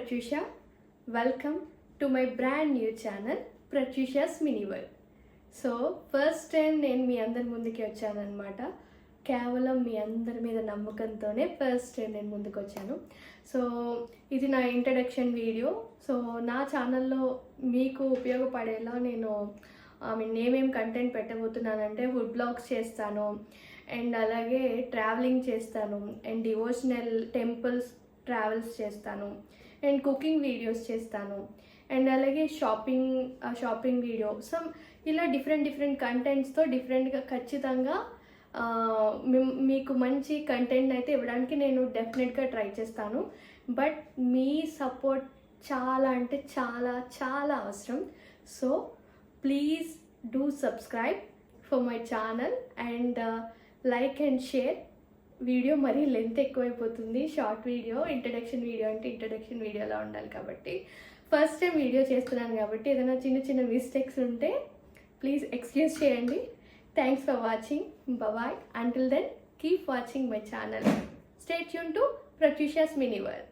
Pratyusha. Welcome to my brand new channel, Pratyusha's Mini World. So first time నేను మీ అందరి ముందుకి వచ్చానమాట. కేవలం మీ అందరి మీద నమ్మకంతోనే ఫస్ట్ టైం నేను ముందుకు వచ్చాను. సో ఇది నా ఇంట్రడక్షన్ వీడియో. సో నా ఛానల్లో మీకు ఉపయోగపడేలా నేను నేనేం కంటెంట్ పెట్టబోతున్నానంటే ఫుడ్ బ్లాగ్స్ చేస్తాను, అండ్ అలాగే ట్రావెలింగ్ చేస్తాను, అండ్ డివోషనల్ టెంపుల్స్ ట్రావెల్స్ చేస్తాను, అండ్ కుకింగ్ వీడియోస్ చేస్తాను, అండ్ అలాగే షాపింగ్ వీడియో. సో ఇలా డిఫరెంట్ కంటెంట్స్తో డిఫరెంట్గా ఖచ్చితంగా మీకు మంచి కంటెంట్ అయితే ఇవ్వడానికి నేను డెఫినెట్గా ట్రై చేస్తాను. బట్ మీ సపోర్ట్ చాలా అంటే చాలా అవసరం. So please do subscribe for my channel and like and share. Video మరీ లెంత్ ఎక్కువైపోతుంది. షార్ట్ వీడియో, ఇంట్రడక్షన్ వీడియో అంటే ఇంట్రడక్షన్ వీడియోలా ఉండాలి కాబట్టి ఫస్ట్ టైం వీడియో చేస్తున్నాను కాబట్టి ఏదైనా చిన్న మిస్టేక్స్ ఉంటే ప్లీజ్ ఎక్స్క్యూజ్ చేయండి. Thanks for watching. Bye. Until then, keep watching my channel. Stay tuned to Pratyusha's Mini World.